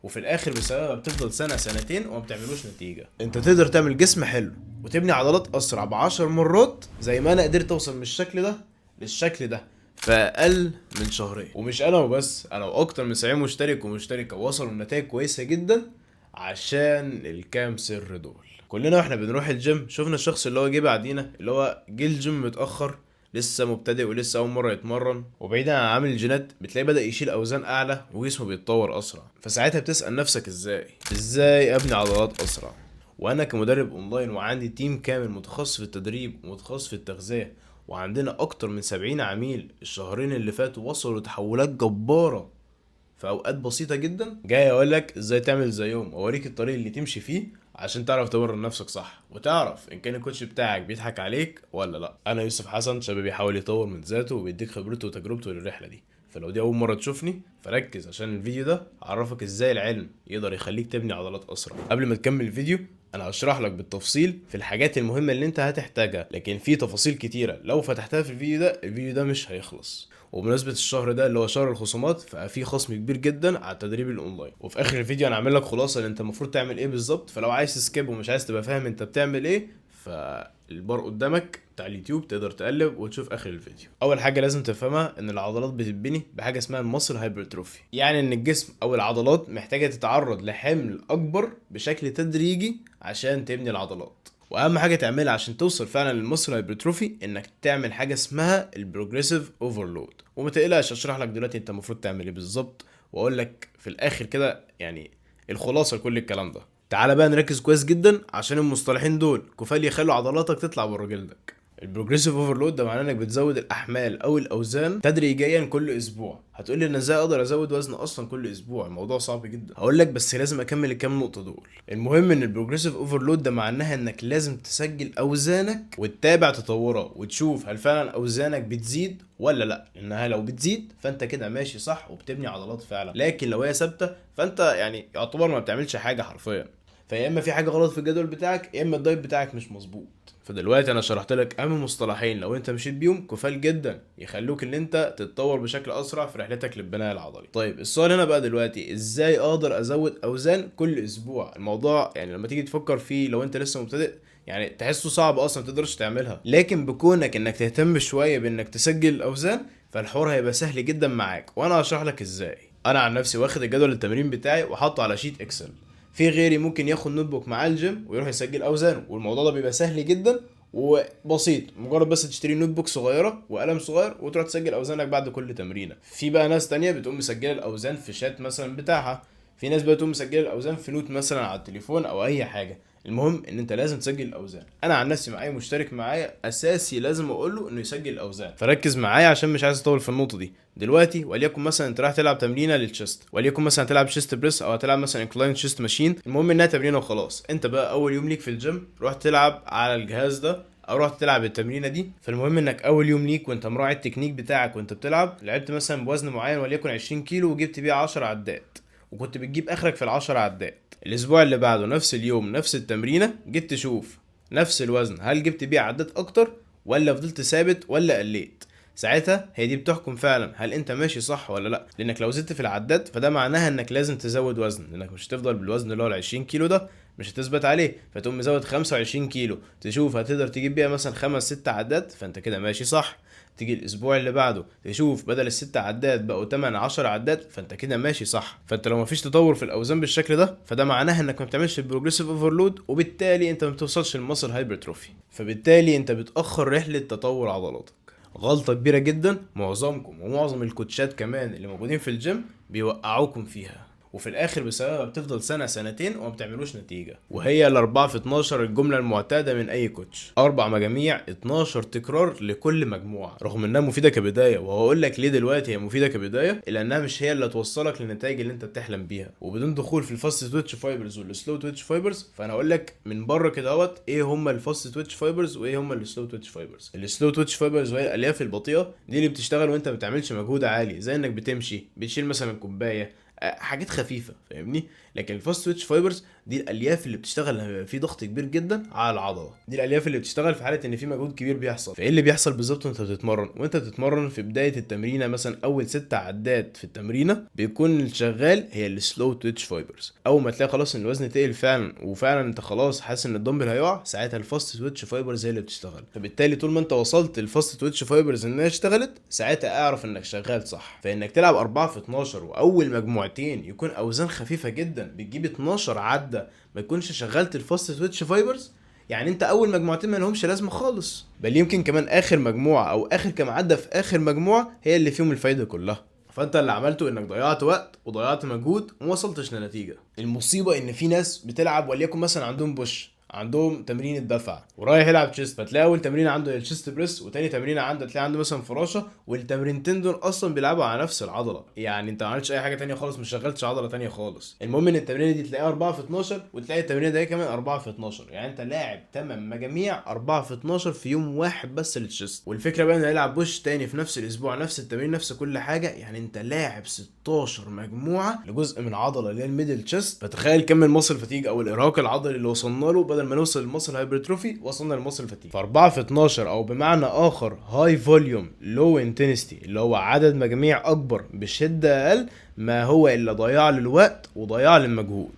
وفي الاخر بسببها بتفضل سنه سنتين وما بتعملوش نتيجه. انت تقدر تعمل جسم حلو وتبني عضلات اسرع ب10 مرات زي ما انا قدرت اوصل من الشكل ده للشكل ده في اقل من شهرين. ومش انا وبس، انا واكتر من 70 مشترك ومشتركه وصلوا لنتائج كويسه جدا عشان الكام سر دول. كلنا واحنا بنروح الجيم شفنا الشخص اللي هو جه بعدينا، اللي هو جه الجيم متاخر، لسه مبتدئ ولسه اول مره يتمرن، وبعيدا عن عامل الجينات بتلاقيه بدا يشيل اوزان اعلى وجسمه بيتطور اسرع. فساعتها بتسال نفسك ازاي ابني عضلات اسرع؟ وانا كمدرب اونلاين وعندي تيم كامل متخصص في التدريب ومتخصص في التغذيه، وعندنا اكتر من 70 عميل الشهرين اللي فاتوا وصلوا لتحولات جباره في اوقات بسيطه جدا، جاي اقول لك ازاي تعمل زيهم واوريك الطريق اللي تمشي فيه عشان تعرف تمرن نفسك صح وتعرف ان كان الكوتش بتاعك بيضحك عليك ولا لا. انا يوسف حسن، شاب بيحاول يطور من ذاته وبيديك خبرته وتجربته للرحله دي. فلو دي اول مره تشوفني فركز عشان الفيديو ده اعرفك ازاي العلم يقدر يخليك تبني عضلات اسرع. قبل ما تكمل الفيديو انا هشرح لك بالتفصيل في الحاجات المهمه اللي انت هتحتاجها، لكن في تفاصيل كتيره لو فتحتها في الفيديو ده مش هيخلص. وبمناسبة الشهر ده اللي هو شهر الخصومات ففي خصم كبير جدا على التدريب الاونلاين. وفي اخر الفيديو انا هعمل لك خلاصه ان انت المفروض تعمل ايه بالظبط، فلو عايز تسكيب ومش عايز تبقى فاهم انت بتعمل ايه فالبار قدامك بتاع اليوتيوب تقدر تقلب وتشوف اخر الفيديو. اول حاجه لازم تفهمها ان العضلات بتتبني بحاجه اسمها المصل هايبرتروفي، يعني ان الجسم او العضلات محتاجه تتعرض لحمل اكبر بشكل تدريجي عشان تبني العضلات. واهم حاجه تعملها عشان توصل فعلا للمصل هايبرتروفي انك تعمل حاجه اسمها البروجريسيف اوفرلود. وما تقلقش اشرح لك دلوقتي انت المفروض تعمل ايه بالظبط، واقول لك في الاخر كده يعني الخلاصه لكل الكلام ده. تعال بقى نركز كويس جدا عشان المصطلحين دول كفايه يخلوا عضلاتك تطلع بره جلدك. البروجريسيف اوفرلود ده معناه انك بتزود الاحمال او الاوزان تدريجيا كل اسبوع. هتقول لي انا ازاي اقدر ازود وزن اصلا كل اسبوع؟ الموضوع صعب جدا. هقول لك بس لازم اكمل الكام نقطه دول. المهم ان البروجريسيف اوفرلود ده معناها انك لازم تسجل اوزانك وتتابع تطورها وتشوف هل فعلا اوزانك بتزيد ولا لا، لانها لو بتزيد فانت كده ماشي صح وبتبني عضلات فعلا، لكن لو هي ثابته فانت يعني يعتبر ما بتعملش حاجه حرفيا. فيا اما في حاجه غلط في الجدول بتاعك يا اما الدايت بتاعك مش مظبوط. فدلوقتي انا شرحت لك اهم مصطلحين لو انت مشيت بيهم كفايه جدا يخلوك ان انت تتطور بشكل اسرع في رحلتك للبناء العضلي. طيب السؤال هنا بقى دلوقتي ازاي اقدر ازود اوزان كل اسبوع؟ الموضوع يعني لما تيجي تفكر فيه لو انت لسه مبتدئ يعني تحسه صعب اصلا تقدرش تعملها، لكن بكونك انك تهتم شويه بانك تسجل الاوزان فالحوار هيبقى سهل جدا معاك، وانا هشرح لك ازاي. انا عن نفسي واخد الجدول التمرين بتاعي وحاطه على شيت اكسل. في غيري ممكن ياخد نوت بوك معاه الجيم ويروح يسجل اوزانه، والموضوع ده بيبقى سهل جدا وبسيط، مجرد بس تشتري نوت بوك صغيره وقلم صغير وتروح تسجل اوزانك بعد كل تمرينه. في بقى ناس تانية بتقوم مسجله الاوزان في شات مثلا بتاعها، في ناس بقى تقوم مسجله الاوزان في نوت مثلا على التليفون او اي حاجه. المهم ان انت لازم تسجل الاوزان. انا عن نفسي مع اي مشترك معايا اساسي لازم اقول له انه يسجل الاوزان، فركز معايا عشان مش عايز اطول في النقطه دي. دلوقتي وليكن مثلا انت رايح تلعب تمرينه للتشست، وليكن مثلا تلعب شيست بريس او هتلعب مثلا انكلاين شيست ماشين، المهم انها تمرينه وخلاص. انت بقى اول يوم ليك في الجيم رحت تلعب على الجهاز ده او رحت تلعب التمرينه دي، فالمهم انك اول يوم ليك وانت مراعي التكنيك بتاعك وانت بتلعب لعبت مثلا بوزن معين وليكن 20 كيلو وجبت بيه 10 عدات، وكنت بتجيب اخرك في ال10 عدات. الاسبوع اللي بعده نفس اليوم نفس التمرينه جيت تشوف نفس الوزن هل جبت بيه عدات اكتر ولا فضلت ثابت ولا قليت. ساعتها هي دي بتحكم فعلا هل انت ماشي صح ولا لا، لانك لو زدت في العدات فده معناها انك لازم تزود وزن، لانك مش هتفضل بالوزن اللي هو ال 20 كيلو ده مش هتثبت عليه، فتقوم مزود 25 كيلو تشوف هتقدر تجيب بيها مثلا 5 6 عدات فانت كده ماشي صح. تيجي الاسبوع اللي بعده تشوف بدل ال6 عدات بقوا 8 10 عدات فانت كده ماشي صح. فانت لو مفيش تطور في الاوزان بالشكل ده فده معناها انك ما بتعملش البروجريسيف اوفرلود، وبالتالي انت ما بتوصلش للمسل هايبرتروفي، فبالتالي انت بتاخر رحله تطور عضلاتك. غلطة كبيرة جدا معظمكم ومعظم الكوتشات كمان اللي موجودين في الجيم بيوقعوكم فيها، وفي الاخر بسببها بتفضل سنة سنتين وما بتعملوش نتيجة. وهي ال4 في 12 الجملة المعتادة من اي كوتش، 4 مجاميع 12 تكرار لكل مجموعة، رغم انها مفيدة كبداية. وهقول لك ليه دلوقتي هي مفيدة كبداية، الا انها مش هي اللي هتوصلك للنتائج اللي انت بتحلم بيها. وبدون دخول في الفاست تويتش فايبرز والسلو تويتش فايبرز فانا هقول لك من بره كده اهوت ايه هم الفاست تويتش فايبرز وايه هم السلو تويتش فايبرز. السلو تويتش فايبرز وهي الالياف البطيئة دي اللي بتشتغل وانت ما بتعملش مجهود عالي، زي انك بتمشي بتشيل مثلا كوباية حاجات خفيفه فاهمني. لكن الفاست تويتش فايبرز دي الالياف اللي بتشتغل لما بيبقى في ضغط كبير جدا على العضله، دي الالياف اللي بتشتغل في حاله ان في مجهود كبير بيحصل. فايه اللي بيحصل بالظبط وانت بتتمرن؟ وانت بتتمرن في بدايه التمرينه مثلا اول 6 عدات في التمرينه بيكون الشغال هي السلو تويتش فايبرز. اول ما تلاقي خلاص ان الوزن تقل فعلا وفعلا انت خلاص حاسس ان الدمبل هيقع، ساعتها الفاست تويتش فايبرز هي اللي بتشتغل. فبالتالي طول ما انت وصلت الفاست تويتش فايبرز انها اشتغلت، ساعتها اعرف انك شغال صح. فانك تلعب 4 في 12 واول مجموعتين يكون اوزان خفيفه جدا بتجيب 12 عده ما يكونش شغلت الفاست تويتش فايبرز، يعني انت اول مجموعتين ما لهمش لازمه خالص، بل يمكن كمان اخر مجموعه او اخر كام عده في اخر مجموعه هي اللي فيهم الفايده كلها. فانت اللي عملته انك ضيعت وقت وضيعت مجهود وما وصلتش لنتيجه. المصيبه ان في ناس بتلعب وليكن مثلا عندهم بوش، عندهم تمرين الدفع ورايح يلعب تشيست، فتلاقي اول تمرين عنده التشيست بريس وتاني تمرين عنده تلاقي عنده مثلا فراشه، والتمرينتين دول اصلا بيلعبوا على نفس العضله، يعني انت ما عملتش اي حاجه تانية خالص، مش شغلتش عضله تانية خالص. المهم ان التمرين دي تلاقيها 4 في 12 وتلاقي التمرين ده كمان 4 في 12، يعني انت لاعب 8 مجاميع 4 في 12 في يوم واحد بس للتشيست. والفكره بقى انه يلعب بوش تاني في نفس الاسبوع نفس التمرين نفس كل حاجه، يعني انت لاعب 16 مجموعه لجزء من عضله اللي هي الميدل تشيست. فتخيل كم المصل فتيج او الارهاق العضلي اللي وصلنا له، بدل ما نوصل للمصل هايبرتروفي وصلنا للمصل فتيج. ف 4 في 12 او بمعنى اخر هاي فوليوم لو انتنستي، اللي هو عدد مجاميع اكبر بشده اقل، ما هو الا ضياع للوقت وضياع للمجهود.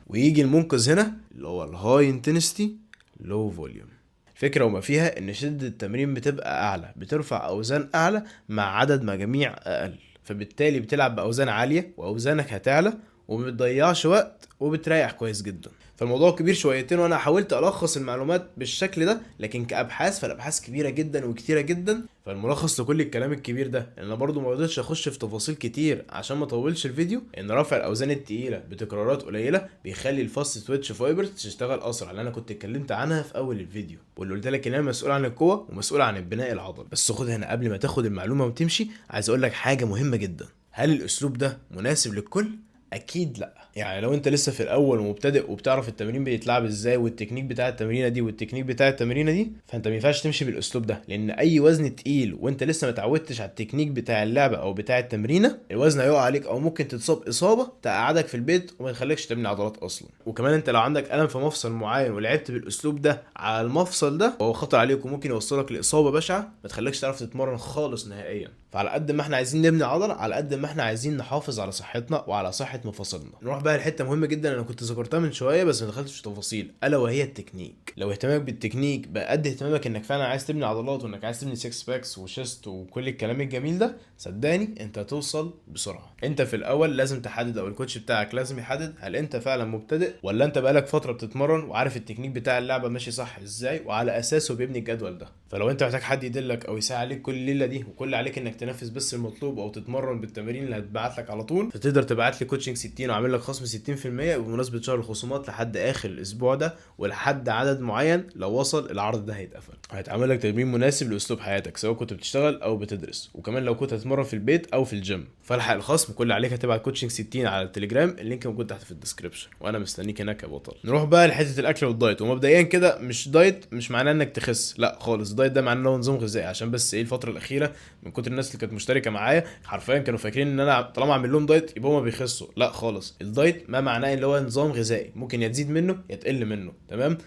ويجي المنقذ هنا اللي هو الهاي انتنستي لو فوليوم. الفكره وما فيها ان شده التمرين بتبقى اعلى، بترفع اوزان اعلى مع عدد مجاميع اقل، فبالتالي بتلعب باوزان عاليه واوزانك هتعلى وما بتضيعش وقت وبتريح كويس جدا. فالموضوع كبير شويتين وانا حاولت الخص المعلومات بالشكل ده، لكن كابحاث فالابحاث كبيره جدا وكتيره جدا. فالملخص لكل الكلام الكبير ده ان انا برضو ما رضيتش اخش في تفاصيل كتير عشان ما اطولش الفيديو، ان رفع الاوزان التقيله بتكرارات قليله بيخلي الفاست تويتش فايبرز تشتغل اسرع، اللي انا كنت اتكلمت عنها في اول الفيديو، واللي قلت لك ان انا مسؤول عن القوه ومسؤول عن البناء العضلي. بس خد هنا قبل ما تاخد المعلومه وتمشي، عايز اقول لك حاجه مهمه جدا. هل الاسلوب ده مناسب للكل؟ اكيد لا. يعني لو انت لسه في الاول ومبتدئ وبتعرف التمرين بيتلعب ازاي والتكنيك بتاع التمرينه دي والتكنيك بتاع التمرينه دي، فانت ما ينفعش تمشي بالاسلوب ده، لان اي وزن تقيل وانت لسه ما اتعودتش على التكنيك بتاع اللعبه او بتاع التمرينه، الوزن هيقع عليك او ممكن تتصاب اصابه تقعدك في البيت وما تخليكش تبني عضلات اصلا. وكمان انت لو عندك الم في مفصل معين ولعبت بالاسلوب ده على المفصل ده، هو خطر عليك وممكن يوصلك لاصابه بشعه ما تخليكش تعرف تتمرن خالص نهائيا. فعلى قد ما احنا عايزين نبني عضله، على قد ما احنا عايزين نحافظ على صحتنا وعلى صحه مفاصلنا. نروح بقى لحته مهمه جدا انا كنت ذكرتها من شويه بس ما دخلتش في تفاصيل، الا وهي التكنيك. لو اهتمامك بالتكنيك بقى قد اهتمامك انك فعلا عايز تبني عضلات وانك عايز تبني 6 باكس وشيست وكل الكلام الجميل ده، صدقني انت هتوصل بسرعه. انت في الاول لازم تحدد، او الكوتش بتاعك لازم يحدد، هل انت فعلا مبتدئ ولا انت بقالك فتره بتتمرن وعارف التكنيك بتاع اللعبه ماشي صح ازاي وعلى اساسه بيبني الجدول ده. فلو انت محتاج حد يدلك او يساعد عليك كل الليله دي وكل اللي عليك انك تنفذ بس المطلوب او تتمرن بالتمارين اللي هتبعت لك على طول، فتقدر تبعت لي كوتشنج 60 وعامل لك خصم 60% بمناسبه شهر الخصومات لحد اخر الاسبوع ده، ولحد عدد معين لو وصل العرض ده هيتقفل. هيتعمل لك تمرين مناسب لاسلوب حياتك سواء كنت بتشتغل او بتدرس، وكمان لو كنت هتتمرن في البيت او في الجيم. فالحق الخصم، كل اللي عليك هتبعت كوتشنج 60 على التليجرام، اللينك موجود تحت في الديسكربشن، وانا مستنيك هناك يا بطل. نروح بقى لحته الاكل والدايت. ومبدئيا كده مش دايت مش معناه انك تخس، لا خالص. دايت ده معناه نظام غذائي، عشان بس ايه الفتره الاخيره من كتر الناس اللي كانت مشتركه معايا حرفيا كانوا فاكرين ان انا طالما اعمل لهم دايت يبقى هما بيخسوا. لا خالص، الدايت ما معناه اللي هو نظام غذائي ممكن يا تزيد منه يا تقل منه. تمام.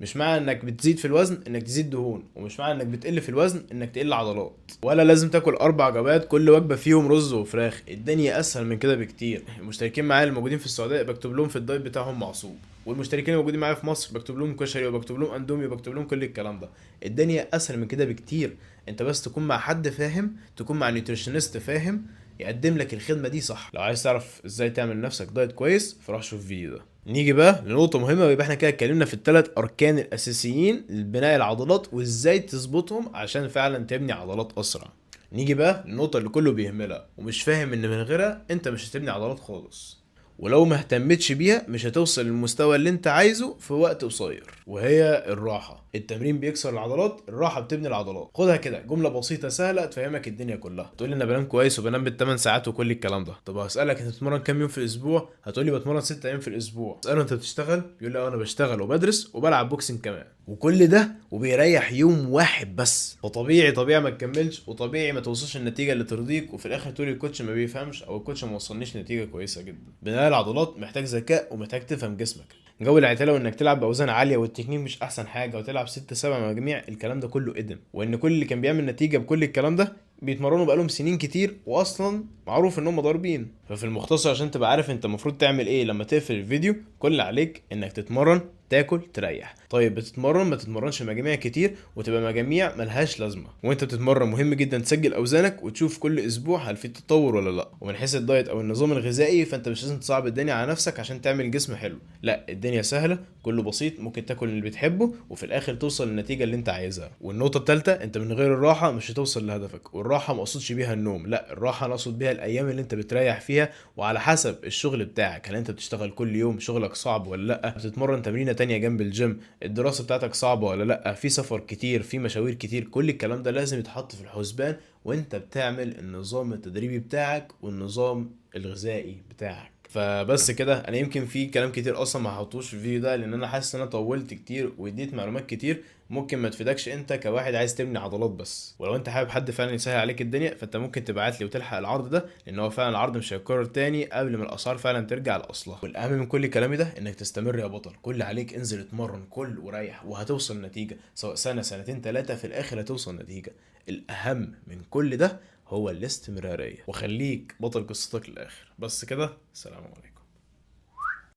مش معنى انك بتزيد في الوزن انك تزيد دهون، ومش معنى انك بتقل في الوزن انك تقل عضلات، ولا لازم تاكل 4 وجبات كل وجبه فيهم رز وفراخ. الدنيا اسهل من كده بكتير. المشتركين معايا الموجودين في السعوديه بكتب لهم في الدايت بتاعهم معصوب، والمشتركين الموجودين معايا في مصر بكتب لهم كشري وبكتب لهم اندومي وبكتب لهم كل الكلام ده. الدنيا اسهل من كده بكتير. انت بس تكون مع حد فاهم، تكون مع نيوتريشنست فاهم يقدم لك الخدمه دي صح. لو عايز تعرف ازاي تعمل لنفسك دايت كويس فروح شوف الفيديو ده. نيجي بقى لنقطه مهمه، ويبقى احنا كده اتكلمنا في ال3 اركان الاساسيين لبناء العضلات وازاي تظبطهم عشان فعلا تبني عضلات اسرع. نيجي بقى للنقطه اللي كله بيهملها ومش فاهم ان من غيرها انت مش هتبني عضلات خالص، ولو ما اهتمتش بيها مش هتوصل للمستوى اللي انت عايزه في وقت قصير، وهي الراحة. التمرين بيكسر العضلات، الراحة بتبني العضلات. خدها كده جملة بسيطة سهلة تفهمك الدنيا كلها. تقول لي انا بنام كويس وبنام بال8 ساعات وكل الكلام ده. طب هسألك انت بتتمرن كام يوم في الاسبوع؟ هتقول لي بتمرن 6 ايام في الاسبوع. اسأله انت بتشتغل؟ بيقول لي انا بشتغل وبدرس وبلعب بوكسنج كمان، وكل ده وبيريح يوم واحد بس. فطبيعي ما تكملش، وطبيعي ما توصلش النتيجه اللي ترضيك، وفي الاخر تقول الكوتش ما بيفهمش او الكوتش ما وصلنيش نتيجه كويسه جدا. بناء العضلات محتاج ذكاء ومحتاج تفهم جسمك. جو العتاله وانك تلعب باوزان عاليه والتكنيك مش احسن حاجه وتلعب 6 7 مجاميع، الكلام ده كله ادم. وان كل اللي كان بيعمل نتيجه بكل الكلام ده بيتمرنوا بقالهم سنين كتير، واصلا معروف ان هم ضاربين. ففي المختصر عشان تبقى عارف انت المفروض تعمل ايه لما تقفل الفيديو، كل اللي عليك انك تتمرن، تاكل، تريح. طيب بتتمرن ما تتمرنش مجاميع كتير وتبقى مجاميع ملهاش لازمه. وانت بتتمرن مهم جدا تسجل اوزانك وتشوف كل اسبوع هل في تطور ولا لا. ومن حيث الدايت او النظام الغذائي فانت مش لازم تصعب الدنيا على نفسك عشان تعمل جسم حلو، لا الدنيا سهله، كله بسيط، ممكن تاكل اللي بتحبه وفي الاخر توصل للنتيجه اللي انت عايزها. والنقطه الثالثه، انت من غير الراحه مش هتوصل لهدفك. والراحه ما اقصدش بيها النوم، لا الراحه انا اقصد بيها الايام اللي انت بتريح فيها، وعلى حسب الشغل بتاعك. هل انت بتشتغل كل يوم شغلك صعب ولا لا؟ بتتمرن تمرينه تانية جنب الجيم؟ الدراسه بتاعتك صعبه ولا لا؟ في سفر كتير، في مشاوير كتير؟ كل الكلام ده لازم يتحط في الحسبان وانت بتعمل النظام التدريبي بتاعك والنظام الغذائي بتاعك. فبس كده. انا يمكن في كلام كتير اصلا ما هحطوش في الفيديو ده لان انا حاسس ان انا طولت كتير واديت معلومات كتير ممكن ما تفيدكش انت كواحد عايز تبني عضلات بس. ولو انت حابب حد فعلا يسهل عليك الدنيا فانت ممكن تبعت لي وتلحق العرض ده، لان هو فعلا العرض مش هيتكرر تاني قبل ما الاسعار فعلا ترجع لاصلها. والاهم من كل كلامي ده انك تستمر يا بطل. كل عليك انزل اتمرن، كل وريح، وهتوصل نتيجة. سواء سنة سنتين ثلاثة في الاخر هتوصل نتيجة. الاهم من كل ده هو الاستمرارية، وخليك بطل قصتك للاخر. بس كده، السلام عليكم.